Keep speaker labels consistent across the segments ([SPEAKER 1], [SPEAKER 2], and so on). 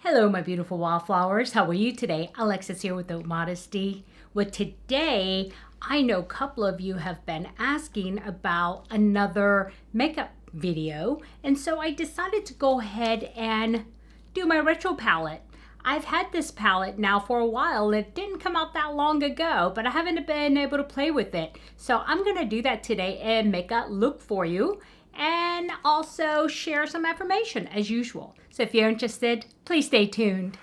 [SPEAKER 1] Hello, my beautiful wildflowers. How are you today? Alexis here with the Modesty. Well, today, I know a couple of you have been asking about another makeup video, and so I decided to go ahead and do my retro palette. I've had this palette now for a while. It didn't come out that long ago, but I haven't been able to play with it. So I'm going to do that today and make a look for you, and also share some information as usual. So if you're interested, please stay tuned.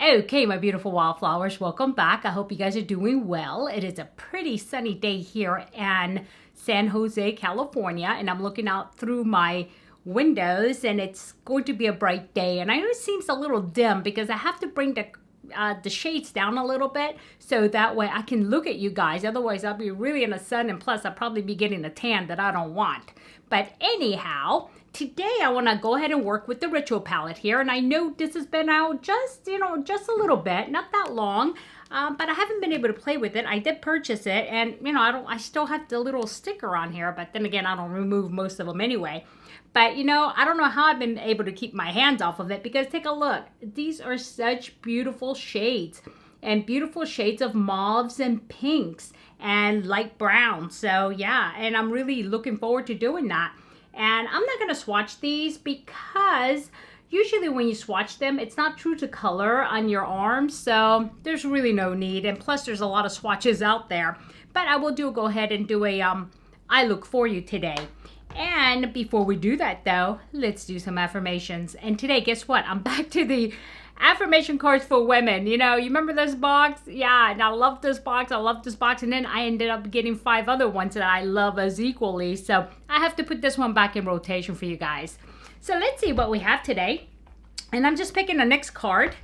[SPEAKER 1] Okay, my beautiful wildflowers, welcome back. I hope you guys are doing well. It is a pretty sunny day here in San Jose, California, and I'm looking out through my windows, and it's going to be a bright day. And I know it seems a little dim because I have to bring the shades down a little bit so that way I can look at you guys. Otherwise, I'll be really in the sun, and plus I'll probably be getting a tan that I don't want. But anyhow, today I want to go ahead and work with the Ritual palette here, and I know this has been out just a little bit, not that long, but I haven't been able to play with it. I did purchase it, and I still have the little sticker on here, but then again, I don't remove most of them anyway. But I don't know how I've been able to keep my hands off of it, because take a look. These are such beautiful shades, and beautiful shades of mauves and pinks and light brown. So yeah, and I'm really looking forward to doing that. And I'm not going to swatch these because usually when you swatch them, it's not true to color on your arms. So there's really no need. And plus there's a lot of swatches out there. But I will go ahead and do a eye look for you today. And before we do that though, let's do some affirmations. And today, guess what? I'm back to the affirmation cards for women. You remember this box? Yeah, and I love this box. I love this box. And then I ended up getting 5 other ones that I love as equally. So I have to put this one back in rotation for you guys. So let's see what we have today. And I'm just picking the next card.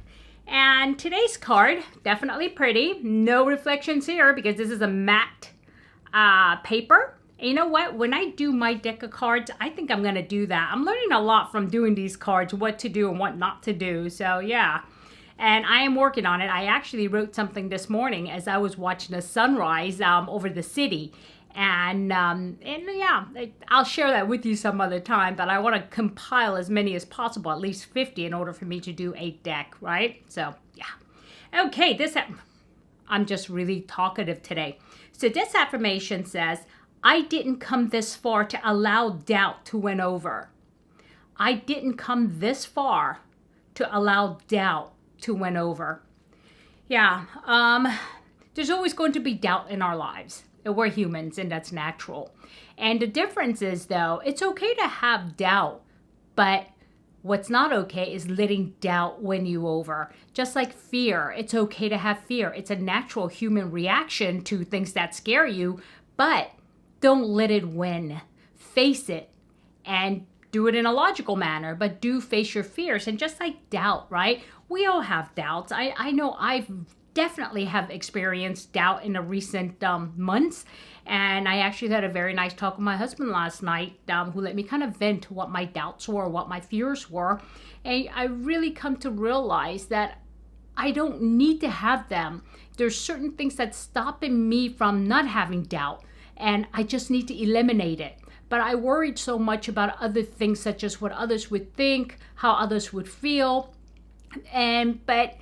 [SPEAKER 1] And today's card, definitely pretty. No reflections here because this is a matte paper. And you know what? When I do my deck of cards, I think I'm going to do that. I'm learning a lot from doing these cards, what to do and what not to do. So yeah, and I am working on it. I actually wrote something this morning as I was watching the sunrise over the city. And yeah, I'll share that with you some other time. But I want to compile as many as possible, at least 50, in order for me to do a deck, right? So yeah. Okay, I'm just really talkative today. So this affirmation says, I didn't come this far to allow doubt to win over. I didn't come this far to allow doubt to win over. Yeah, there's always going to be doubt in our lives. We're humans, and that's natural. And the difference is, though, it's okay to have doubt, but what's not okay is letting doubt win you over. Just like fear, it's okay to have fear. It's a natural human reaction to things that scare you, but don't let it win. Face it and do it in a logical manner, but do face your fears. And just like doubt, right? We all have doubts. I know I've definitely have experienced doubt in the recent months. And I actually had a very nice talk with my husband last night, who let me kind of vent what my doubts were, what my fears were. And I really come to realize that I don't need to have them. There's certain things that's stopping me from not having doubt. And I just need to eliminate it. But I worried so much about other things, such as what others would think, how others would feel. But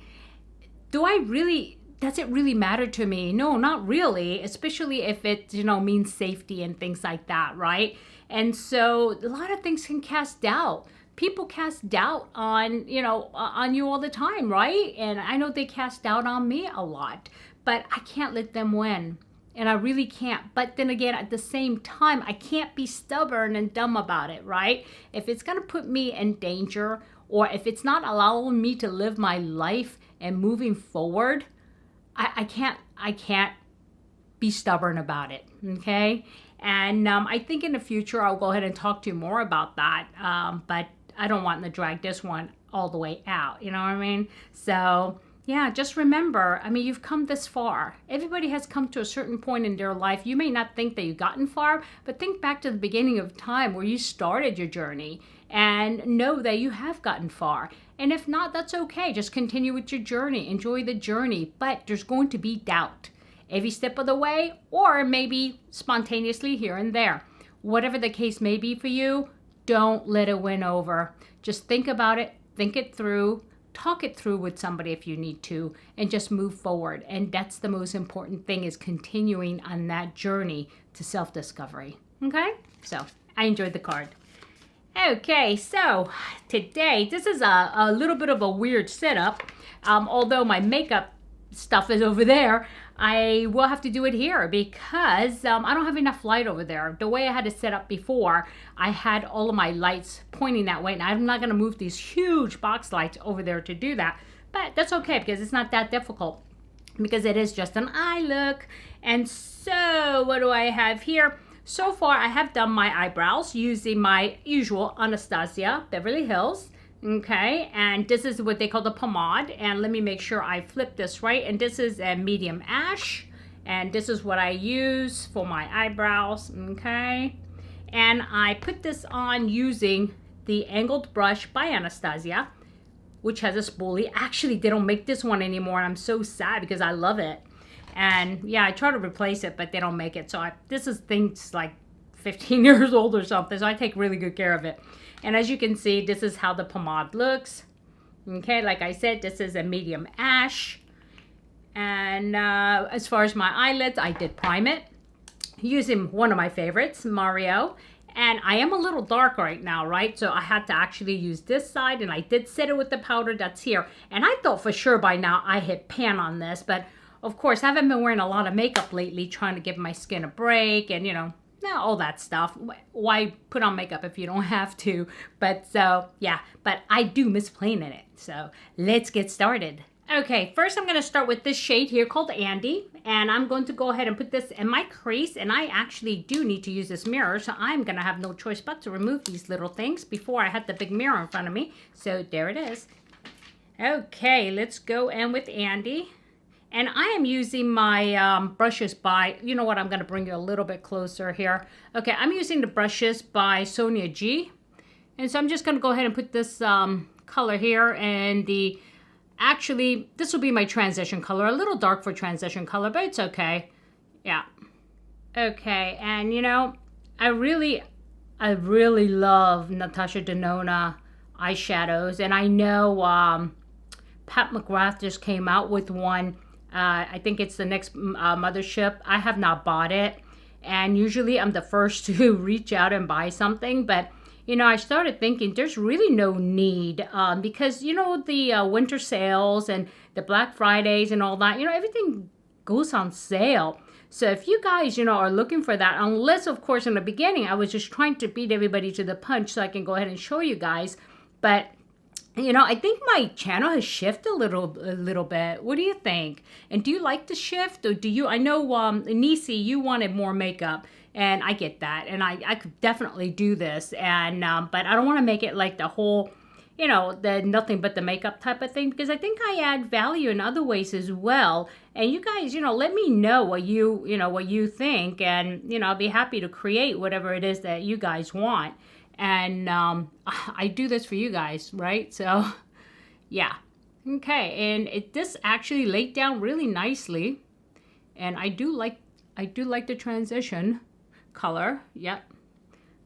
[SPEAKER 1] does it really matter to me? No, not really, especially if it, means safety and things like that, right? And so a lot of things can cast doubt. People cast doubt on you all the time, right? And I know they cast doubt on me a lot, but I can't let them win. And I really can't. But then again, at the same time, I can't be stubborn and dumb about it, right? If it's going to put me in danger, or if it's not allowing me to live my life and moving forward, I can't be stubborn about it, okay? And I think in the future, I'll go ahead and talk to you more about that. But I don't want to drag this one all the way out, you know what I mean? So yeah, just remember, I mean, you've come this far. Everybody has come to a certain point in their life. You may not think that you've gotten far, but think back to the beginning of time where you started your journey and know that you have gotten far. And if not, that's okay. Just continue with your journey. Enjoy the journey. But there's going to be doubt every step of the way, or maybe spontaneously here and there. Whatever the case may be for you, don't let it win over. Just think about it, think it through. Talk it through with somebody if you need to, and just move forward. And that's the most important thing, is continuing on that journey to self-discovery. Okay? So I enjoyed the card. Okay, so today, this is a little bit of a weird setup. Although my makeup stuff is over there, I will have to do it here because I don't have enough light over there. The way I had it set up before, I had all of my lights pointing that way, and I'm not going to move these huge box lights over there to do that. But that's okay because it's not that difficult, because it is just an eye look. And so what do I have here? So far, I have done my eyebrows using my usual Anastasia Beverly Hills. Okay, and this is what they call the pomade, and let me make sure I flip this right. And this is a medium ash, and this is what I use for my eyebrows. Okay, and I put this on using the angled brush by Anastasia, which has a spoolie. Actually, they don't make this one anymore, and I'm so sad because I love it. And yeah, I try to replace it, but they don't make it. So this is things like 15 years old or something, so I take really good care of it. And as you can see, this is how the pomade looks. Okay, like I said, this is a medium ash. And as far as my eyelids, I did prime it using one of my favorites, Mario. And I am a little dark right now, right? So I had to actually use this side, and I did set it with the powder that's here. And I thought for sure by now I hit pan on this, but of course I haven't been wearing a lot of makeup lately, trying to give my skin a break and, you know, all that stuff. Why put on makeup if you don't have to? But so, yeah, but I do miss playing in it. So let's get started. Okay, first I'm going to start with this shade here called Andy. And I'm going to go ahead and put this in my crease. And I actually do need to use this mirror. So I'm going to have no choice but to remove these little things before I had the big mirror in front of me. So there it is. Okay, let's go in with Andy. And I am using my brushes by, you know what, I'm going to bring you a little bit closer here. Okay, I'm using the brushes by Sonia G. And so I'm just going to go ahead and put this color here. And actually, this will be my transition color. A little dark for transition color, but it's okay. Yeah. Okay, and you know, I really love Natasha Denona eyeshadows. And I know Pat Mcgrath just came out with one. I think it's the next mothership. I have not bought it, and usually I'm the first to reach out and buy something, but you know, I started thinking there's really no need because, you know, the winter sales and the Black Fridays and all that, you know, everything goes on sale. So if you guys, you know, are looking for that, unless of course in the beginning I was just trying to beat everybody to the punch so I can go ahead and show you guys, but you know, I think my channel has shifted a little bit. What do you think? And do you like the shift, or do you? I know, Nisi, you wanted more makeup, and I get that, and I could definitely do this, and but I don't want to make it like the whole, you know, the nothing but the makeup type of thing, because I think I add value in other ways as well. And you guys, you know, let me know what you think, and you know, I'll be happy to create whatever it is that you guys want. And I do this for you guys, right? So, yeah. Okay, and this actually laid down really nicely. And I do like the transition color. Yep.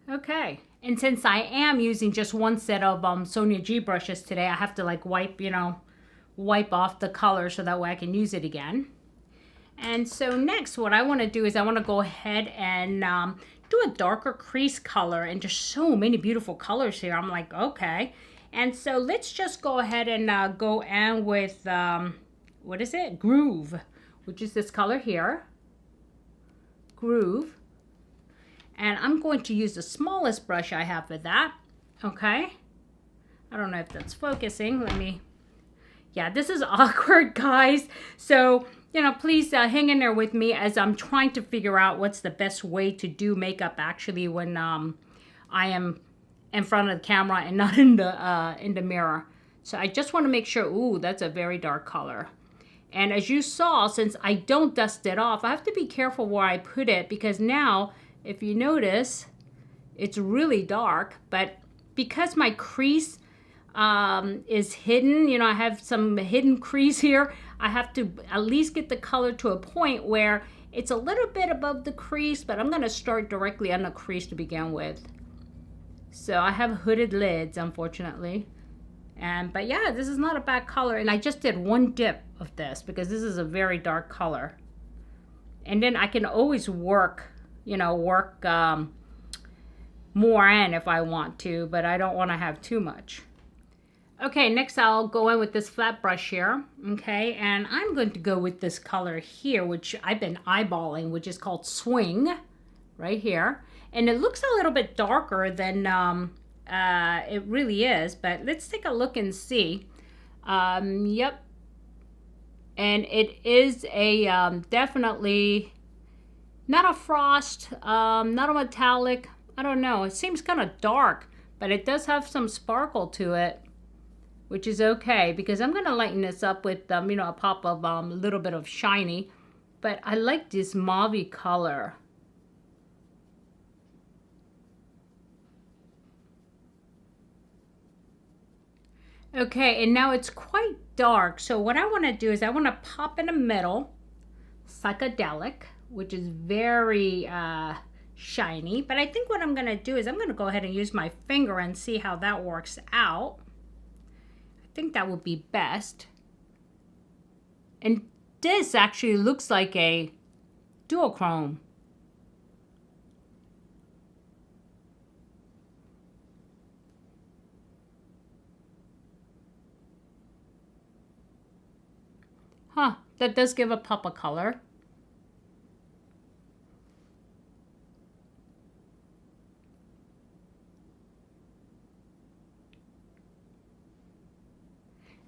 [SPEAKER 1] Okay. And since I am using just one set of Sonia G brushes today, I have to like wipe off the color so that way I can use it again. And so next, what I want to do is I want to go ahead and do a darker crease color, and just so many beautiful colors here. I'm like, okay. And so let's just go ahead and go in with, what is it? Groove, which is this color here. Groove. And I'm going to use the smallest brush I have for that. Okay. I don't know if that's focusing. Let me, yeah, this is awkward, guys. So, you know, please hang in there with me as I'm trying to figure out what's the best way to do makeup actually when I am in front of the camera and not in the mirror. So I just want to make sure, ooh, that's a very dark color. And as you saw, since I don't dust it off, I have to be careful where I put it, because now, if you notice, it's really dark, but because my crease is hidden, you know, I have some hidden crease here, I have to at least get the color to a point where it's a little bit above the crease, but I'm gonna start directly on the crease to begin with. So I have hooded lids, unfortunately. But yeah, this is not a bad color, and I just did one dip of this because this is a very dark color. And then I can always work, you know, more in if I want to, but I don't want to have too much. Okay, next I'll go in with this flat brush here, okay, and I'm going to go with this color here, which I've been eyeballing, which is called Swing, right here. And it looks a little bit darker than it really is, but let's take a look and see. Yep. And it is a definitely not a frost, not a metallic. I don't know. It seems kind of dark, but it does have some sparkle to it, which is okay because I'm going to lighten this up with, you know, a pop of a little bit of shiny. But I like this mauve color. Okay, and now it's quite dark. So what I want to do is I want to pop in the middle, Psychedelic, which is very shiny. But I think what I'm going to do is I'm going to go ahead and use my finger and see how that works out. I think that would be best. And this actually looks like a duochrome. Huh, that does give a pop of color.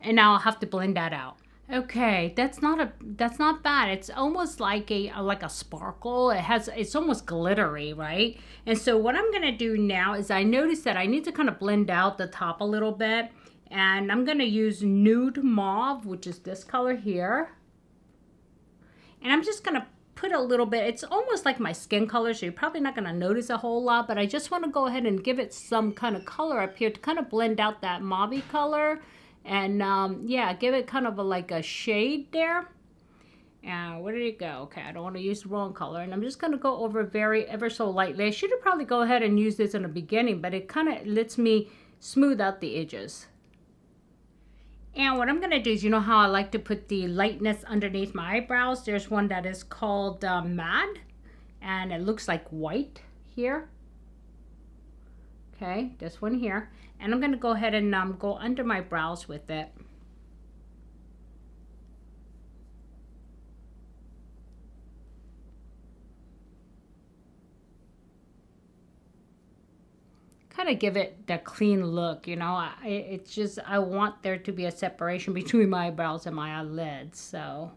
[SPEAKER 1] And now I'll have to blend that out. Okay, that's not bad. It's almost like a sparkle. It's almost glittery, right? And so what I'm gonna do now is I noticed that I need to kind of blend out the top a little bit. And I'm gonna use Nude Mauve, which is this color here. And I'm just gonna put a little bit, it's almost like my skin color, so you're probably not gonna notice a whole lot, but I just wanna go ahead and give it some kind of color up here to kind of blend out that mauve color. And yeah, give it kind of like a shade there. Where did it go? Okay, I don't want to use the wrong color. And I'm just going to go over ever so lightly. I should have probably go ahead and use this in the beginning, but it kind of lets me smooth out the edges. And what I'm going to do is, you know how I like to put the lightness underneath my eyebrows? There's one that is called Mad, and it looks like white here. Okay, this one here. And I'm going to go ahead and go under my brows with it. Kind of give it the clean look, you know. It's just, I want there to be a separation between my eyebrows and my eyelids, so.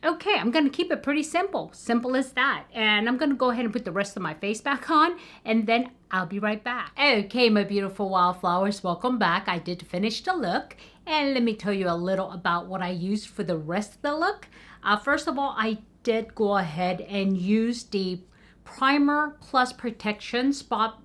[SPEAKER 1] Okay, I'm going to keep it pretty simple. Simple as that. And I'm going to go ahead and put the rest of my face back on, and then I'll be right back. Okay, my beautiful wildflowers, welcome back. I did finish the look, and let me tell you a little about what I used for the rest of the look. First of all, I did go ahead and use the Primer Plus Protection Spot.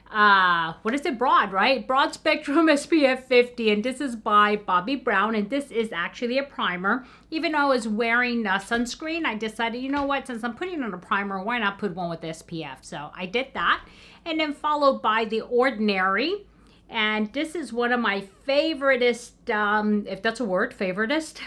[SPEAKER 1] What is it? Broad, right? Broad Spectrum SPF 50, and this is by Bobbi Brown, and this is actually a primer. Even though I was wearing sunscreen, I decided, you know what, since I'm putting on a primer, why not put one with SPF? So I did that, and then followed by The Ordinary, and this is one of my favoritist, if that's a word, favoritist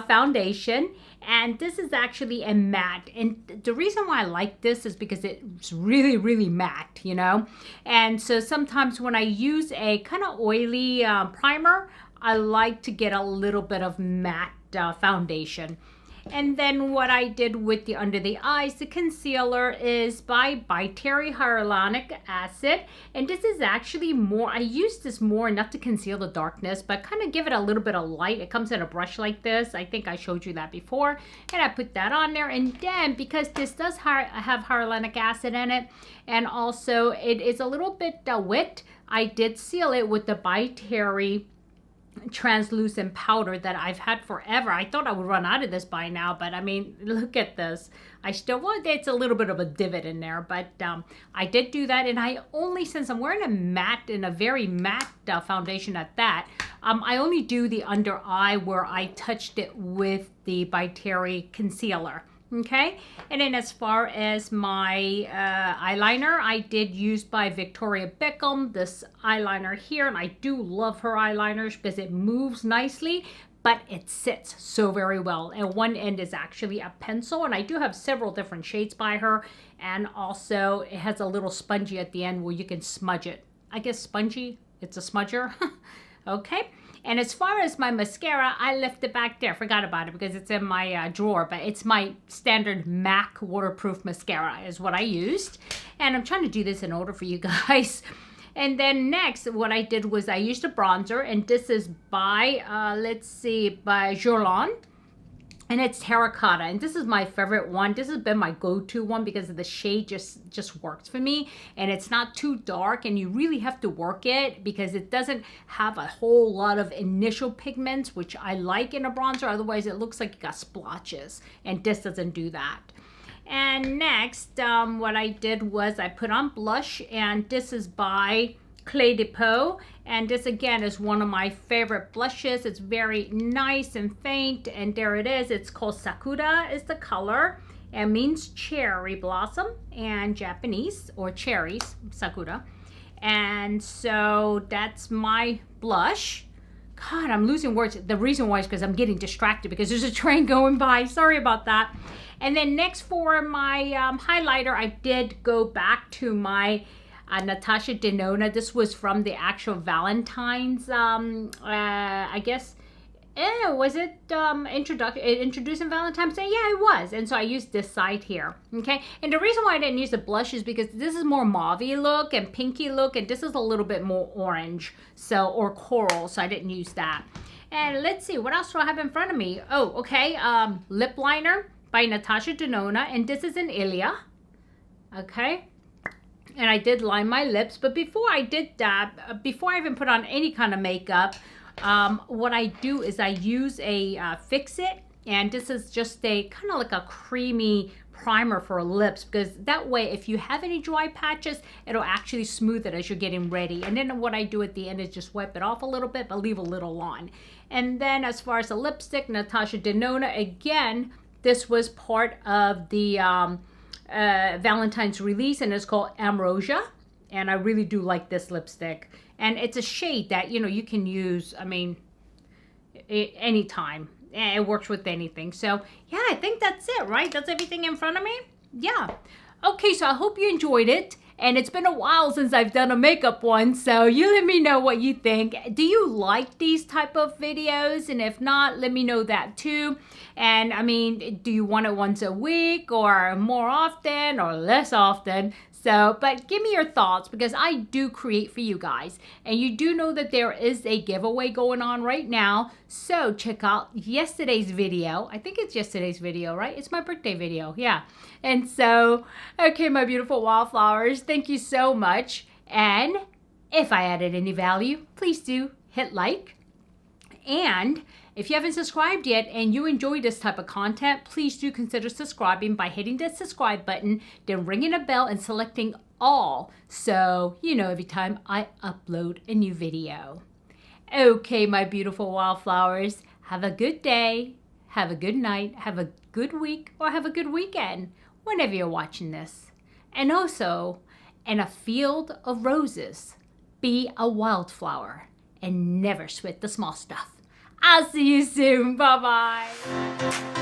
[SPEAKER 1] foundation. And this is actually a matte. And the reason why I like this is because it's really, really matte, you know. And so sometimes when I use a kind of oily primer, I like to get a little bit of matte foundation. And then what I did with the under the eyes, the concealer is by Terry Hyaluronic Acid. And this is actually more, I use this more not to conceal the darkness, but kind of give it a little bit of light. It comes in a brush like this. I think I showed you that before. And I put that on there. And then because this does have hyaluronic acid in it, and also it is a little bit wet, I did seal it with the by Terry translucent powder that I've had forever. I thought I would run out of this by now, but I mean, look at this. I still want, it's a little bit of a divot in there, but I did do that. And I only, since I'm wearing a matte and a very matte foundation at that, I only do the under eye where I touched it with the by Terry concealer. Okay, and then as far as my eyeliner, I did use by Victoria Beckham this eyeliner here, and I do love her eyeliners because it moves nicely, but it sits so very well. And one end is actually a pencil, and I do have several different shades by her, and also it has a little spongy at the end where you can smudge it. I guess spongy, it's a smudger. Okay. And as far as my mascara, I left it back there. Forgot about it because it's in my drawer, but it's my standard MAC waterproof mascara is what I used. And I'm trying to do this in order for you guys. And then next, what I did was I used a bronzer, and this is by, let's see, by Guerlain. And it's terracotta, and this is my favorite one. This has been my go-to one because of the shade just works for me, and it's not too dark, and you really have to work it because it doesn't have a whole lot of initial pigments, which I like in a bronzer. Otherwise, it looks like you got splotches, and this doesn't do that. And next, what I did was I put on blush, and this is by Clé de Peau, and this again is one of my favorite blushes. It's very nice and faint, and there it is. It's called Sakura is the color. It means cherry blossom and Japanese, or cherries, Sakura. And so that's my blush. God, I'm losing words. The reason why is because I'm getting distracted because there's a train going by. Sorry about that. And then next for my highlighter, I did go back to my Natasha Denona. This was from the actual Valentine's, I guess, was it introducing Valentine's Day? Yeah, it was. And so I used this side here, okay? And the reason why I didn't use the blush is because this is more mauve-y look and pinky look, and this is a little bit more orange, so, or coral, so I didn't use that. And let's see, what else do I have in front of me? Oh, okay, lip liner by Natasha Denona, and this is in Ilia, okay? And I did line my lips, but before I did that, before I even put on any kind of makeup, what I do is I use a Fix-It, and this is just a kind of like a creamy primer for lips, because that way if you have any dry patches, it'll actually smooth it as you're getting ready. And then what I do at the end is just wipe it off a little bit, but leave a little on. And then as far as the lipstick, Natasha Denona, again, this was part of the Valentine's release, and it's called Ambrosia, and I really do like this lipstick, and it's a shade that, you know, you can use, I mean, anytime. It works with anything. So yeah, I think that's it, right? That's everything in front of me. Yeah. Okay, so I hope you enjoyed it. And it's been a while since I've done a makeup one, so you let me know what you think. Do you like these type of videos? And if not, let me know that too. And I mean, do you want it once a week or more often or less often? So, but give me your thoughts, because I do create for you guys. And you do know that there is a giveaway going on right now. So check out yesterday's video. I think it's yesterday's video, right? It's my birthday video, yeah. And so, okay, my beautiful wildflowers, thank you so much. And if I added any value, please do hit like. And if you haven't subscribed yet and you enjoy this type of content, please do consider subscribing by hitting that subscribe button, then ringing a bell and selecting all, so you know every time I upload a new video. Okay, my beautiful wildflowers, have a good day, have a good night, have a good week, or have a good weekend, whenever you're watching this. And also, in a field of roses, be a wildflower and never sweat the small stuff. I'll see you soon. Bye-bye.